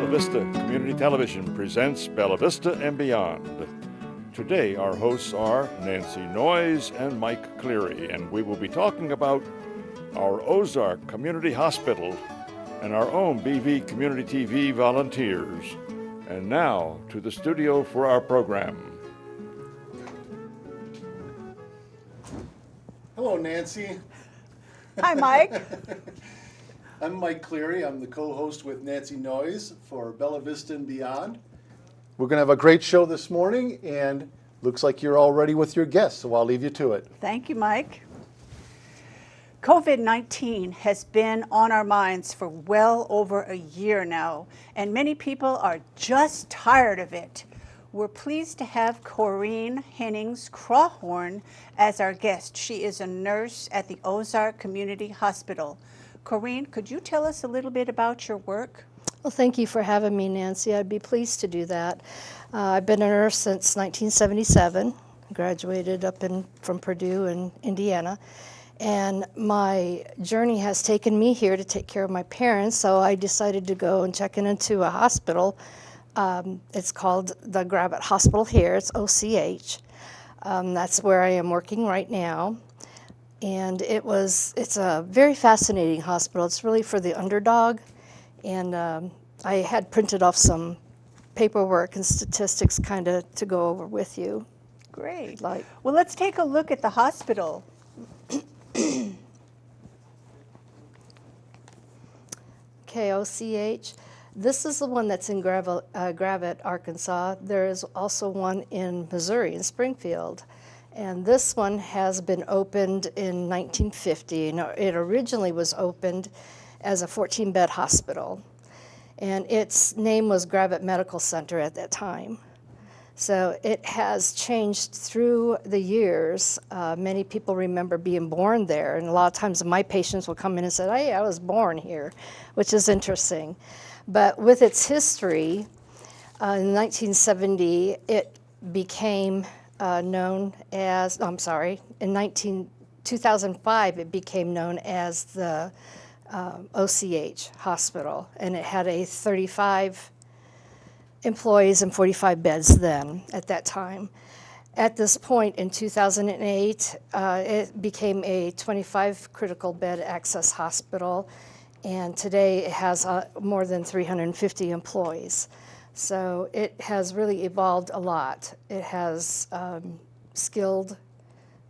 Vista Community Television presents Bella Vista and Beyond. Today our hosts are Nancy Noyes and Mike Cleary, and we will be talking about our Ozark Community Hospital and our own BV Community TV volunteers. And now to the studio for our program. Hello, Nancy. Hi, Mike. I'm Mike Cleary. I'm the co-host with Nancy Noyes for Bella Vista and Beyond. We're going to have a great show this morning, and looks like you're all ready with your guests, so I'll leave you to it. Thank you, Mike. COVID-19 has been on our minds for well over a year now, and many people are just tired of it. We're pleased to have Corene Crawhorn as our guest. She is a nurse at the Ozark Community Hospital. Corene, could you tell us a little bit about your work? Well, thank you for having me, Nancy. I'd be pleased to do that. I've been a nurse since 1977, graduated from Purdue in Indiana, and my journey has taken me here to take care of my parents, so I decided to go and check into a hospital. It's called the Gravitt Hospital here. It's OCH. That's where I am working right now. And it's a very fascinating hospital. It's really for the underdog. And I had printed off some paperwork and statistics kind of to go over with you. Great. Well, let's take a look at the hospital. Okay, OCH. This is the one that's in Gravitt, Arkansas. There is also one in Missouri, in Springfield. And this one has been opened in 1950. It originally was opened as a 14-bed hospital. And its name was Gravitt Medical Center at that time. So it has changed through the years. Many people remember being born there. And a lot of times my patients will come in and say, hey, I was born here, which is interesting. But with its history, in 1970, it became known as, in 2005, it became known as the OCH Hospital, and it had 35 employees and 45 beds then, at that time. At this point in 2008, it became a 25 critical bed access hospital, and today it has more than 350 employees. So it has really evolved a lot. It has skilled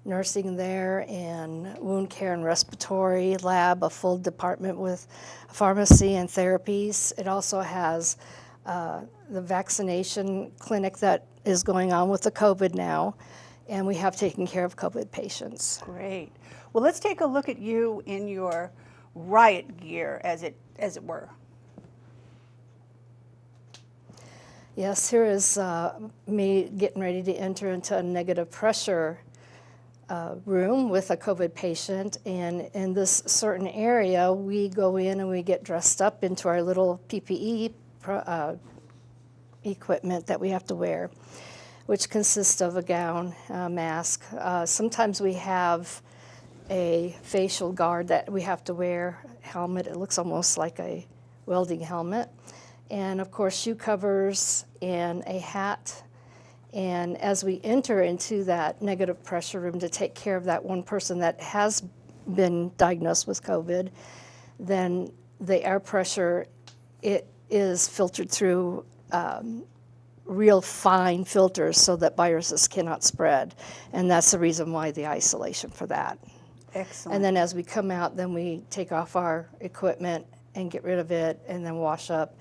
nursing there and wound care and respiratory lab, a full department with pharmacy and therapies. It also has the vaccination clinic that is going on with the COVID now, and we have taken care of COVID patients. Great. Well, let's take a look at you in your riot gear, as it were. Yes, here is me getting ready to enter into a negative pressure room with a COVID patient, and in this certain area we go in and we get dressed up into our little PPE equipment that we have to wear, which consists of a gown, mask. Sometimes we have a facial guard that we have to wear, helmet. It looks almost like a welding helmet. And of course shoe covers and a hat. And as we enter into that negative pressure room to take care of that one person that has been diagnosed with COVID, then the air pressure, it is filtered through real fine filters so that viruses cannot spread. And that's the reason why the isolation for that. Excellent. And then as we come out, then we take off our equipment and get rid of it and then wash up.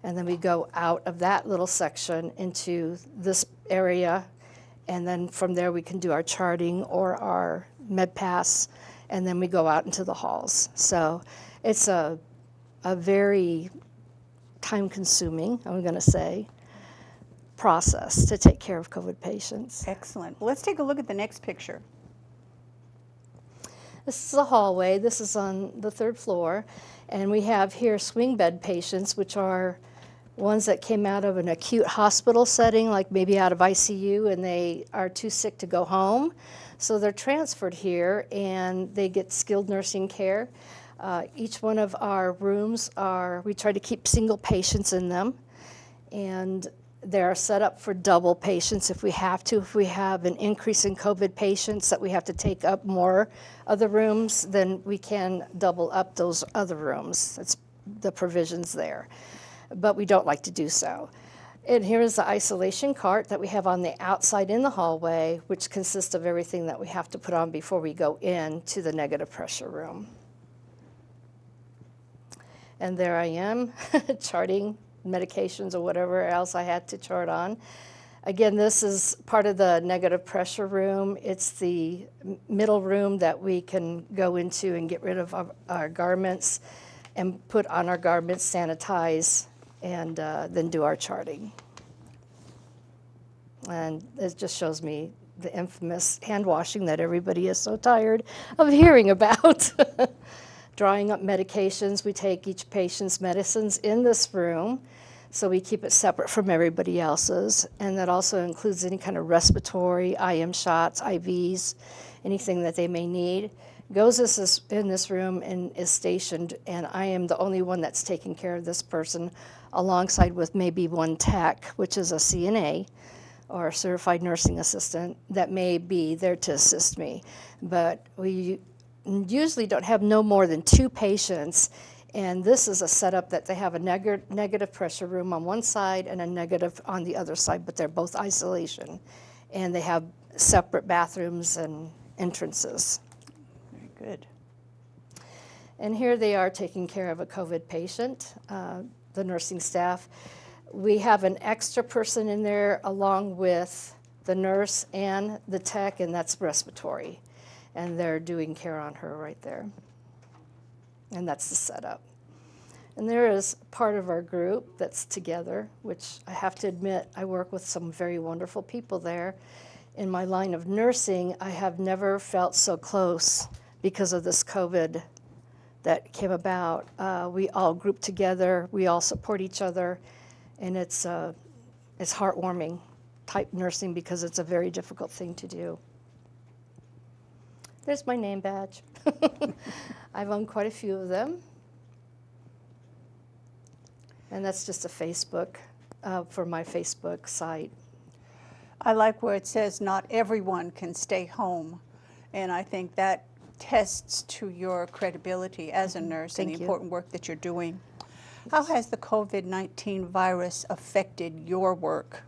And then we go out of that little section into this area. And then from there we can do our charting or our med pass. And then we go out into the halls. So it's a very time-consuming, I'm going to say, process to take care of COVID patients. Excellent. Well, let's take a look at the next picture. This is a hallway. This is on the 3rd floor. And we have here swing bed patients, which are ones that came out of an acute hospital setting, like maybe out of ICU, and they are too sick to go home. So they're transferred here, and they get skilled nursing care. Each one of our rooms we try to keep single patients in them. And they're set up for double patients if we have to. If we have an increase in COVID patients that we have to take up more of the rooms, then we can double up those other rooms. That's the provisions there. But we don't like to do so. And here is the isolation cart that we have on the outside in the hallway, which consists of everything that we have to put on before we go into the negative pressure room. And there I am, charting medications or whatever else I had to chart on. Again, this is part of the negative pressure room. It's the middle room that we can go into and get rid of our garments and put on our garments, sanitize, and then do our charting. And it just shows me the infamous hand washing that everybody is so tired of hearing about. Drawing up medications, we take each patient's medicines in this room, so we keep it separate from everybody else's, and that also includes any kind of respiratory, IM shots, IVs, anything that they may need. Goes in this room and is stationed, and I am the only one that's taking care of this person, alongside with maybe one tech, which is a CNA, or a certified nursing assistant, that may be there to assist me. But we usually don't have no more than 2 patients, and this is a setup that they have a negative pressure room on one side and a negative on the other side, but they're both isolation, and they have separate bathrooms and entrances. Very good. And here they are taking care of a COVID patient, the nursing staff. We have an extra person in there along with the nurse and the tech, and that's respiratory. And they're doing care on her right there. And that's the setup. And there is part of our group that's together, which I have to admit, I work with some very wonderful people there. In my line of nursing, I have never felt so close because of this COVID that came about. We all group together, we all support each other, and it's heartwarming type nursing because it's a very difficult thing to do. There's my name badge. I've owned quite a few of them. And that's just a Facebook, for my Facebook site. I like where it says not everyone can stay home. And I think that tests to your credibility as a nurse and the important work that you're doing. How has the COVID-19 virus affected your work?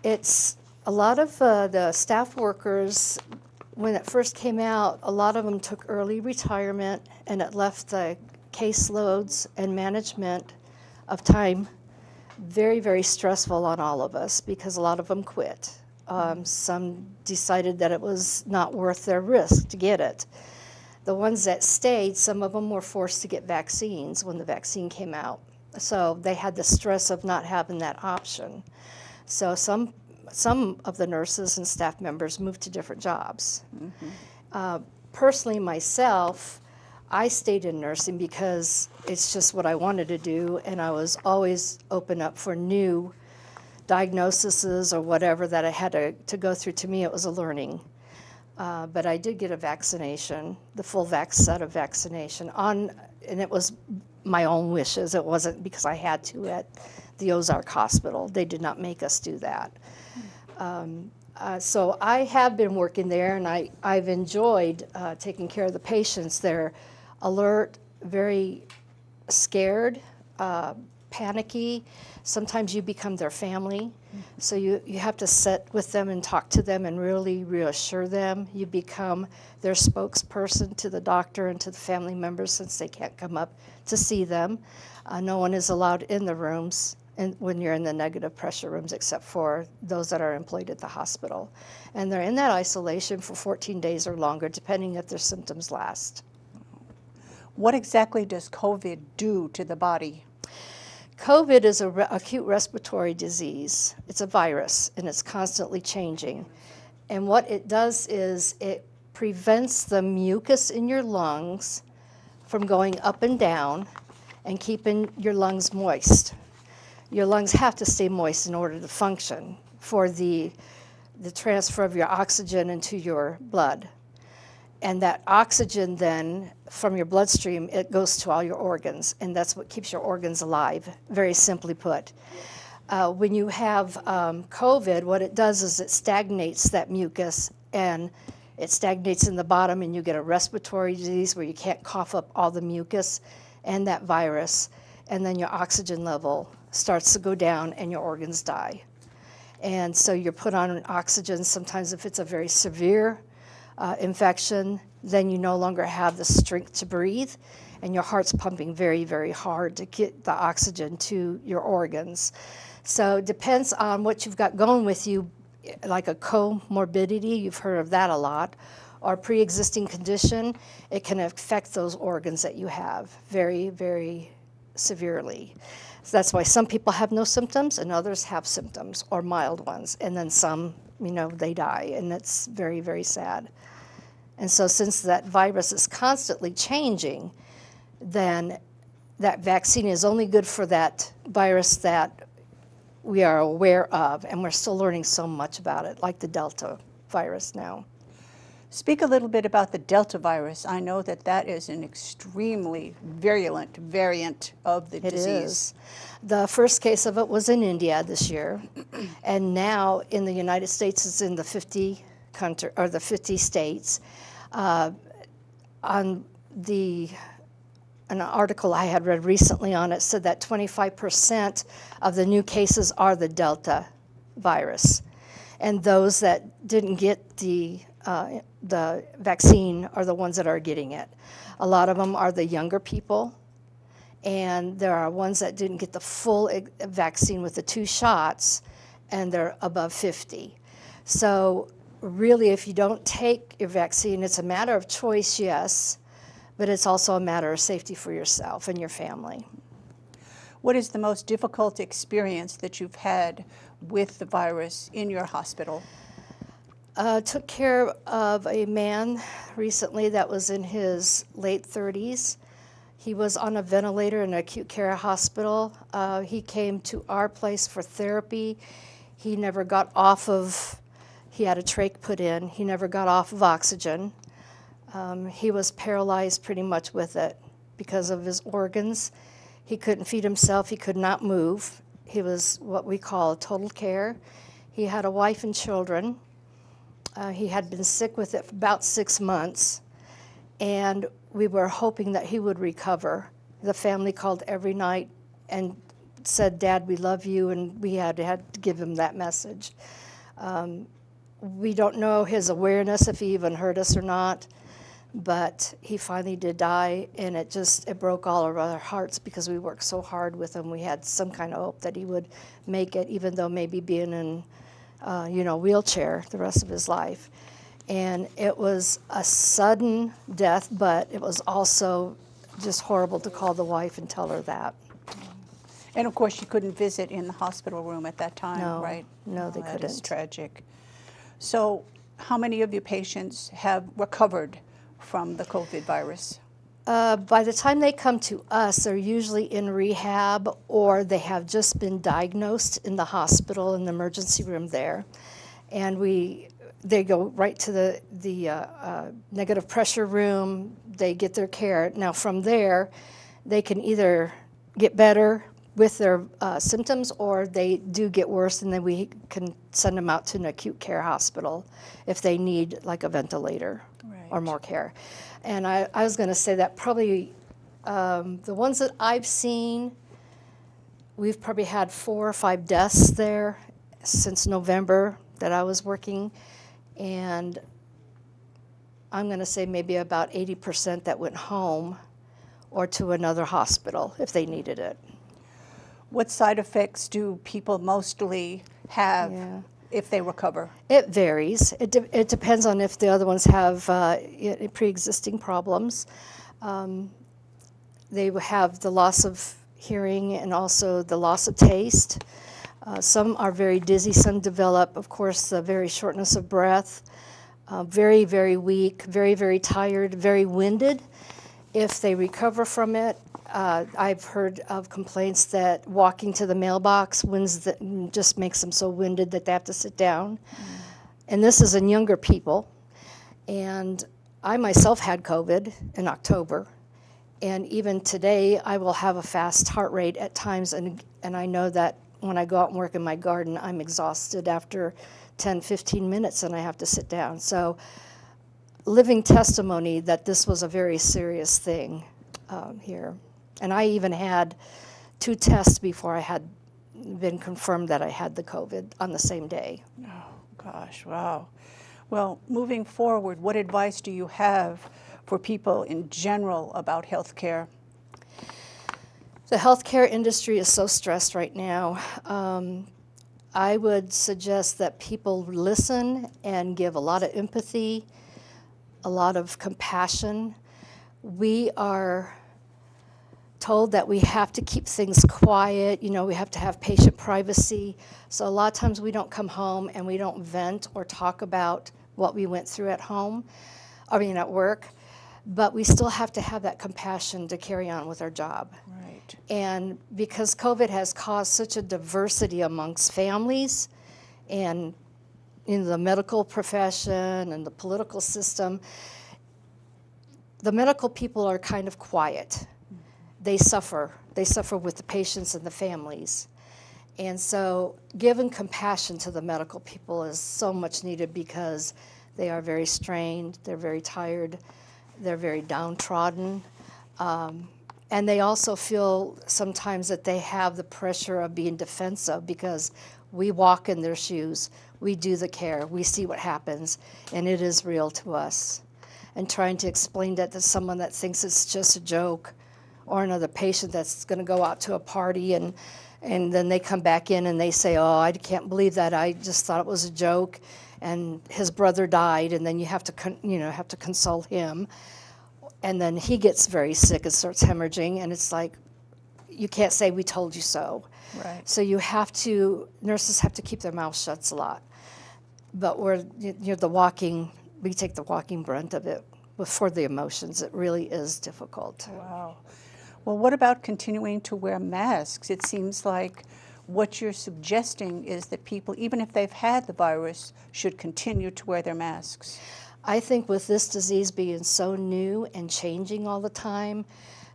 It's a lot of the staff workers, when it first came out, a lot of them took early retirement, and it left the caseloads and management of time very, very stressful on all of us because a lot of them quit. Some decided that it was not worth their risk to get it. The ones that stayed, some of them were forced to get vaccines when the vaccine came out. So they had the stress of not having that option. So some of the nurses and staff members moved to different jobs. Personally, myself, I stayed in nursing because it's just what I wanted to do, and I was always open up for new diagnoses or whatever that I had to go through. To me, it was a learning. But I did get a vaccination, the full set of vaccination, and it was my own wishes. It wasn't because I had to at the Ozark Hospital. They did not make us do that. So I have been working there, and I've enjoyed taking care of the patients. They're alert, very scared, panicky. Sometimes you become their family. So you have to sit with them and talk to them and really reassure them. You become their spokesperson to the doctor and to the family members since they can't come up to see them. No one is allowed in the rooms when you're in the negative pressure rooms except for those that are employed at the hospital. And they're in that isolation for 14 days or longer, depending if their symptoms last. What exactly does COVID do to the body? COVID is an acute respiratory disease. It's a virus, and it's constantly changing. And what it does is it prevents the mucus in your lungs from going up and down and keeping your lungs moist. Your lungs have to stay moist in order to function for the transfer of your oxygen into your blood. And that oxygen then from your bloodstream, it goes to all your organs, and that's what keeps your organs alive, very simply put. When you have COVID, what it does is it stagnates that mucus, and it stagnates in the bottom, and you get a respiratory disease where you can't cough up all the mucus and that virus, and then your oxygen level starts to go down and your organs die. And so you're put on oxygen. Sometimes if it's a very severe infection, then you no longer have the strength to breathe, and your heart's pumping very, very hard to get the oxygen to your organs. So it depends on what you've got going with you, like a comorbidity, you've heard of that a lot, or pre-existing condition. It can affect those organs that you have very, very severely. So that's why some people have no symptoms and others have symptoms, or mild ones, and then some, they die, and that's very, very sad. And so since that virus is constantly changing, then that vaccine is only good for that virus that we are aware of, and we're still learning so much about it, like the Delta virus now. Speak a little bit about the Delta virus. I know that that is an extremely virulent variant of the disease. It is. The first case of it was in India this year, and now in the United States it's in the 50 states. An article I had read recently on it said that 25% of the new cases are the Delta virus, and those that didn't get the vaccine are the ones that are getting it. A lot of them are the younger people, and there are ones that didn't get the full vaccine with the 2 shots, and they're above 50. So really, if you don't take your vaccine, it's a matter of choice, yes, but it's also a matter of safety for yourself and your family. What is the most difficult experience that you've had with the virus in your hospital? Took care of a man recently that was in his late 30s. He was on a ventilator in an acute care hospital. He came to our place for therapy. He never got off of, he had a trach put in. He never got off of oxygen. He was paralyzed pretty much with it because of his organs. He couldn't feed himself. He could not move. He was what we call total care. He had a wife and children. He had been sick with it for about 6 months, and we were hoping that he would recover. The family called every night and said, "Dad, we love you," and we had to give him that message. We don't know his awareness, if he even heard us or not, but he finally did die, and it broke all of our hearts because we worked so hard with him. We had some kind of hope that he would make it, even though maybe being in wheelchair the rest of his life. And it was a sudden death, but it was also just horrible to call the wife and tell her that. And of course, you couldn't visit in the hospital room at that time, No, right? no, they couldn't. That is tragic. So how many of your patients have recovered from the COVID virus? By the time they come to us, they're usually in rehab, or they have just been diagnosed in the hospital, in the emergency room there. And they go right to the negative pressure room. They get their care. Now from there, they can either get better with their symptoms, or they do get worse, and then we can send them out to an acute care hospital if they need like a ventilator or more care. And I was going to say that probably the ones that I've seen, we've probably had 4 or 5 deaths there since November that I was working, and I'm going to say maybe about 80% that went home or to another hospital if they needed it. What side effects do people mostly have if they recover? It varies. It depends on if the other ones have pre-existing problems. They have the loss of hearing and also the loss of taste. Some are very dizzy. Some develop, of course, the very shortness of breath, very, very weak, very, very tired, very winded. If they recover from it, I've heard of complaints that walking to the mailbox just makes them so winded that they have to sit down. And this is in younger people. And I myself had COVID in October, and even today I will have a fast heart rate at times, and I know that when I go out and work in my garden, I'm exhausted after 10, 15 minutes and I have to sit down. So living testimony that this was a very serious thing here. And I even had 2 tests before I had been confirmed that I had the COVID on the same day. Oh, gosh, wow. Well, moving forward, what advice do you have for people in general about health care? The healthcare industry is so stressed right now. I would suggest that people listen and give a lot of empathy, a lot of compassion. We are told that we have to keep things quiet, we have to have patient privacy. So a lot of times we don't come home and we don't vent or talk about what we went through at work, but we still have to have that compassion to carry on with our job. Right. And because COVID has caused such a diversity amongst families and in the medical profession and the political system, the medical people are kind of quiet. They suffer with the patients and the families. And so giving compassion to the medical people is so much needed because they are very strained, they're very tired, they're very downtrodden. And they also feel sometimes that they have the pressure of being defensive because we walk in their shoes, we do the care, we see what happens, and it is real to us. And trying to explain that to someone that thinks it's just a joke, or another patient that's going to go out to a party and then they come back in and they say, oh, I can't believe that, I just thought it was a joke, and his brother died, and then you have to console him. And then he gets very sick and starts hemorrhaging, and it's like, you can't say we told you so. Right. So nurses have to keep their mouths shut a lot. But we take the walking brunt of it for the emotions. It really is difficult. Wow. Well, what about continuing to wear masks? It seems like what you're suggesting is that people, even if they've had the virus, should continue to wear their masks. I think with this disease being so new and changing all the time,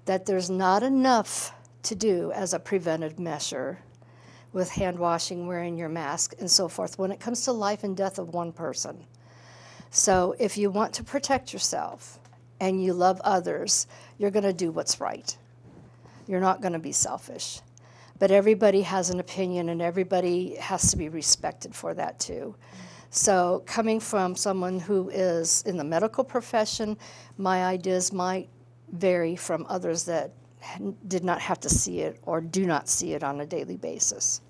that there's not enough to do as a preventive measure with hand washing, wearing your mask, and so forth when it comes to life and death of one person. So if you want to protect yourself and you love others, you're going to do what's right. You're not going to be selfish. But everybody has an opinion, and everybody has to be respected for that too. So coming from someone who is in the medical profession, my ideas might vary from others that did not have to see it or do not see it on a daily basis.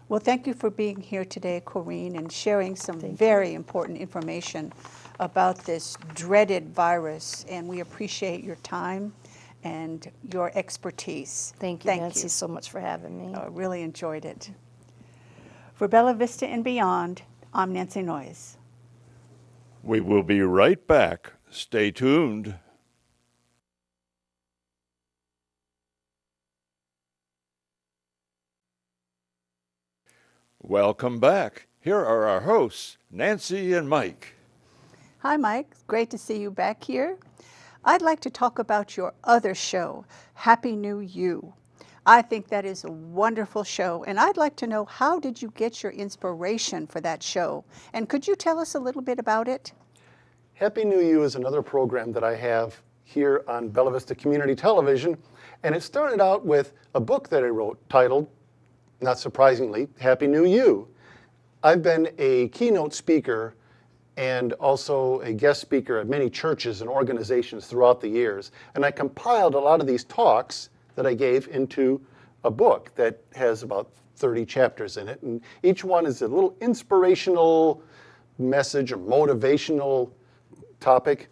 Well, thank you for being here today, Corene, and sharing some very important information about this dreaded virus. And we appreciate your time and your expertise. Thank you, Nancy, so much for having me. I really enjoyed it. For Bella Vista and Beyond, I'm Nancy Noyes. We will be right back. Stay tuned. Welcome back. Here are our hosts, Nancy and Mike. Hi, Mike. Great to see you back here. I'd like to talk about your other show, Happy New You. I think that is a wonderful show, and I'd like to know, how did you get your inspiration for that show? And could you tell us a little bit about it? Happy New You is another program that I have here on Bella Vista Community Television, and it started out with a book that I wrote titled, not surprisingly, Happy New You. I've been a keynote speaker and also a guest speaker at many churches and organizations throughout the years, and I compiled a lot of these talks that I gave into a book that has about 30 chapters in it, and each one is a little inspirational message or motivational topic.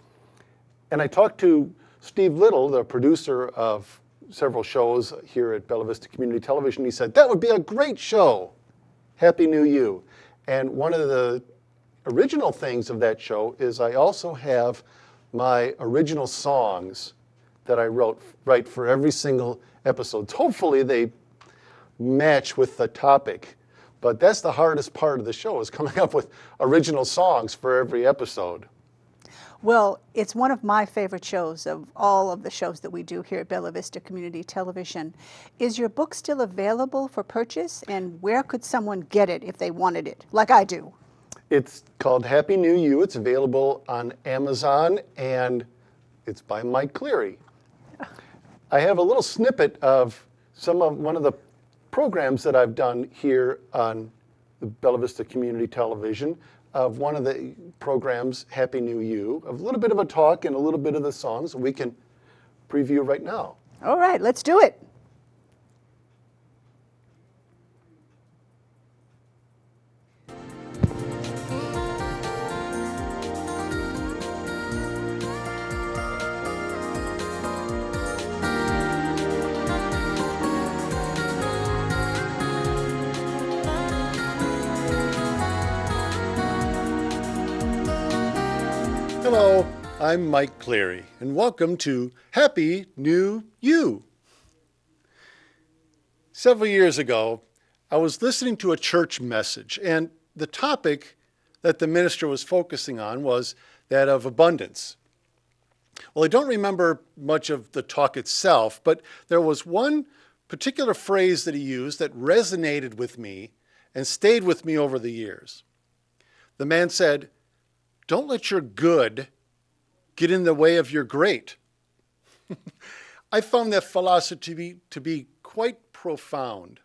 And I talked to Steve Little, the producer of several shows here at Bella Vista Community Television. He said, that would be a great show, Happy New You. And one of the original things of that show is I also have my original songs that I write for every single episode. Hopefully they match with the topic, but that's the hardest part of the show, is coming up with original songs for every episode. Well, it's one of my favorite shows of all of the shows that we do here at Bella Vista Community Television. Is your book still available for purchase, and where could someone get it if they wanted it, like I do? It's called Happy New You. It's available on Amazon, and it's by Mike Cleary. I have a little snippet of one of the programs that I've done here on the Bella Vista Community Television, of one of the programs, Happy New You, of a little bit of a talk and a little bit of the songs we can preview right now. All right, let's do it. Hello, I'm Mike Cleary, and welcome to Happy New You. Several years ago, I was listening to a church message, and the topic that the minister was focusing on was that of abundance. Well, I don't remember much of the talk itself, but there was one particular phrase that he used that resonated with me and stayed with me over the years. The man said, "Don't let your good get in the way of your great." I found that philosophy to be quite profound.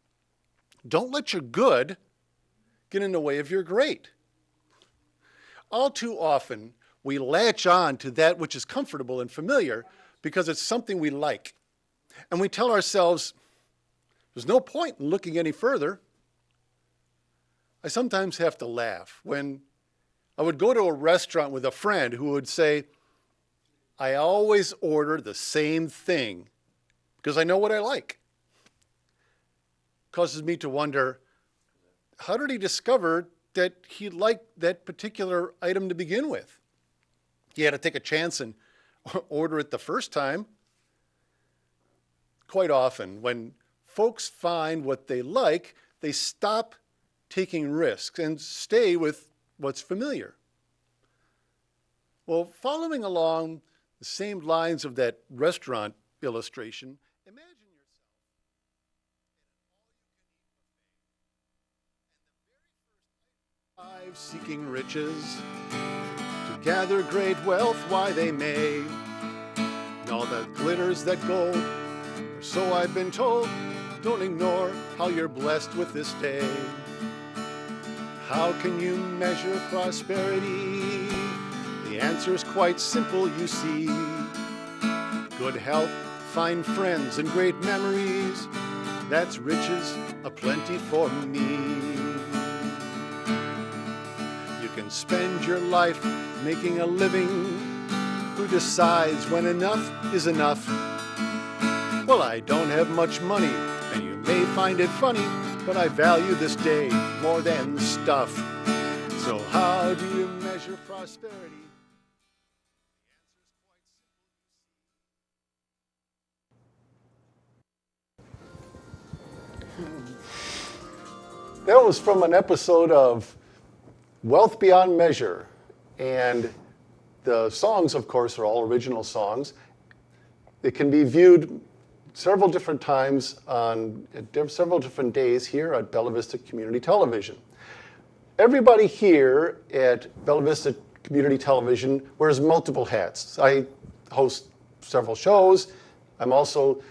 Don't let your good get in the way of your great. All too often, we latch on to that which is comfortable and familiar because it's something we like. And we tell ourselves, there's no point in looking any further. I sometimes have to laugh when I would go to a restaurant with a friend who would say, "I always order the same thing because I know what I like." Causes me to wonder, how did he discover that he liked that particular item to begin with? He had to take a chance and order it the first time. Quite often, when folks find what they like, they stop taking risks and stay with what's familiar. Well, following along the same lines of that restaurant illustration, imagine yourself at an all-you-can-eat buffet, and the very first item, seeking riches, to gather great wealth, why they may, and all that glitters that gold, or so I've been told. Don't ignore how you're blessed with this day. How can you measure prosperity? The answer's quite simple, you see. Good health, fine friends, and great memories, that's riches aplenty for me. You can spend your life making a living. Who decides when enough is enough? Well, I don't have much money, and you may find it funny, but I value this day more than stuff. So how do you measure prosperity? That was from an episode of Wealth Beyond Measure. And the songs, of course, are all original songs. It can be viewed several different times on several different days here at Bella Vista Community Television. Everybody here at Bella Vista Community Television wears multiple hats. I host several shows. I'm also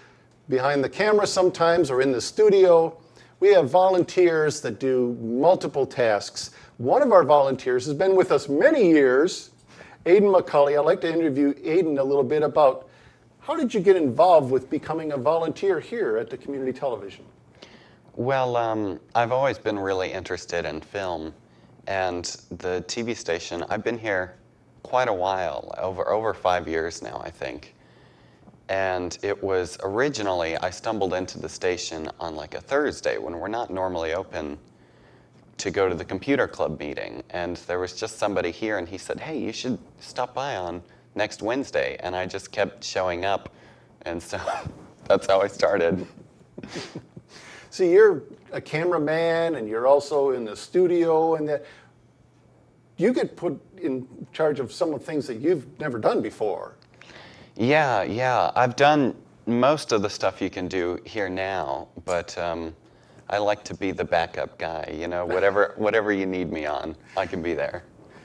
behind the camera sometimes or in the studio. We have volunteers that do multiple tasks. One of our volunteers has been with us many years, Aiden McCulley. I'd like to interview Aiden a little bit about how did you get involved with becoming a volunteer here at the community television? Well, I've always been really interested in film, and the TV station, I've been here quite a while, over 5 years now, I think. And it was originally, I stumbled into the station on like a Thursday when we're not normally open to go to the computer club meeting. And there was just somebody here and he said, "Hey, you should stop by on next Wednesday." And I just kept showing up. And so that's how I started. So you're a cameraman and you're also in the studio and that. you get put in charge of some of the things that you've never done before. Yeah. I've done most of the stuff you can do here now, but I like to be the backup guy. You know, whatever you need me on, I can be there.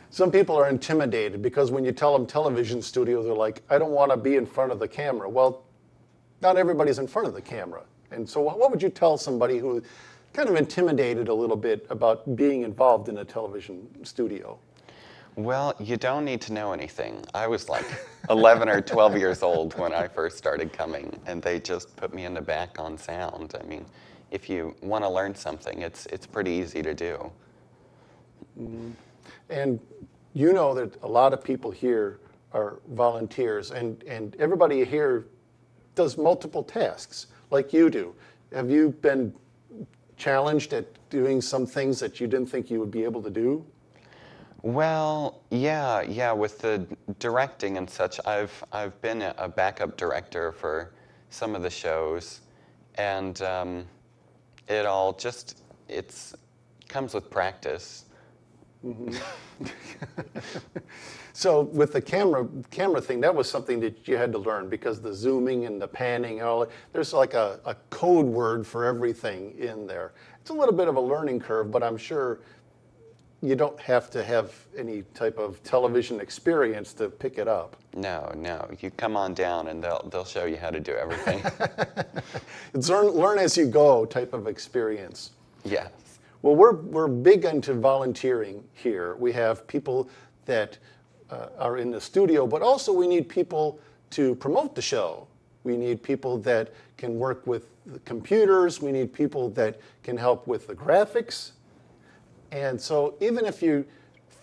Some people are intimidated because when you tell them television studio, they're like, I don't want to be in front of the camera. Well, not everybody's in front of the camera. And so what would you tell somebody who kind of intimidated a little bit about being involved in a television studio? Well, you don't need to know anything. I was like 11 or 12 years old when I first started coming, and they just put me in the back on sound. I mean, if you want to learn something, it's pretty easy to do. Mm-hmm. And you know that a lot of people here are volunteers, and everybody here does multiple tasks like you do. Have you been challenged at doing some things that you didn't think you would be able to do? Well, yeah. With the directing and such, I've been a backup director for some of the shows, and it all just comes with practice. Mm-hmm. So with the camera thing, that was something that you had to learn because the zooming and the panning and all that, there's like a code word for everything in there. It's a little bit of a learning curve, but I'm sure you don't have to have any type of television experience to pick it up. No. You come on down and they'll show you how to do everything. It's learn as you go type of experience. Yes. Well, we're big into volunteering here. We have people that are in the studio, but also we need people to promote the show. We need people that can work with the computers. We need people that can help with the graphics. And so even if you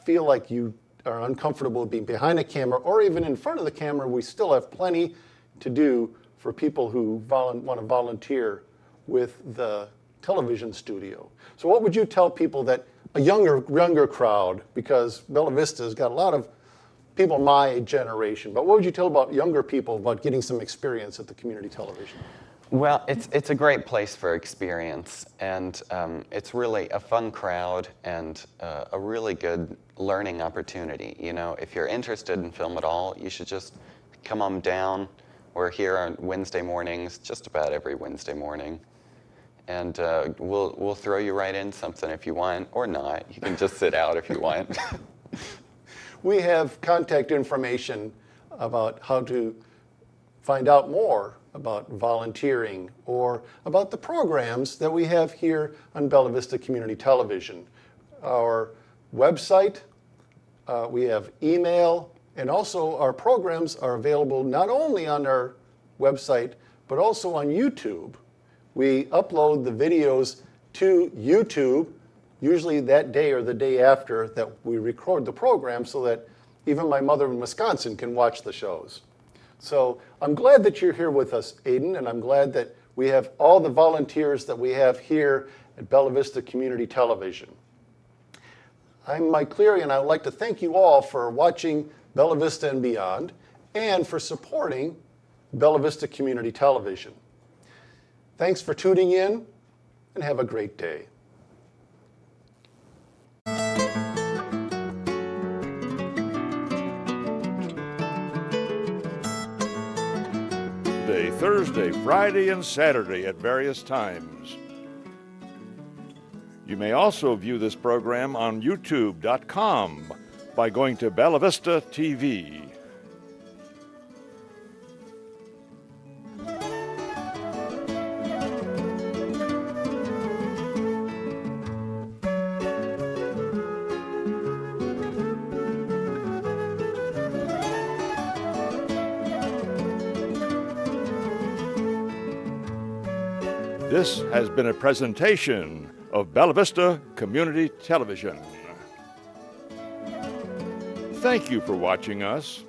feel like you are uncomfortable being behind a camera or even in front of the camera, we still have plenty to do for people who want to volunteer with the television studio. So what would you tell people that a younger crowd, because Bella Vista's got a lot of people my generation, but what would you tell about younger people about getting some experience at the community television? Well, it's a great place for experience, and it's really a fun crowd and a really good learning opportunity. You know, if you're interested in film at all, you should just come on down. We're here on Wednesday mornings, just about every Wednesday morning, and we'll throw you right in something if you want, or not. You can just sit out if you want. We have contact information about how to find out more about volunteering or about the programs that we have here on Bella Vista Community Television. Our website, we have email, and also our programs are available not only on our website, but also on YouTube. We upload the videos to YouTube, usually that day or the day after that we record the program so that even my mother in Wisconsin can watch the shows. So I'm glad that you're here with us, Aiden, and I'm glad that we have all the volunteers that we have here at Bella Vista Community Television. I'm Mike Cleary, and I'd like to thank you all for watching Bella Vista and Beyond and for supporting Bella Vista Community Television. Thanks for tuning in, and have a great day. Thursday, Friday, and Saturday at various times. You may also view this program on YouTube.com by going to Bella Vista TV. This has been a presentation of Bella Vista Community Television. Thank you for watching us.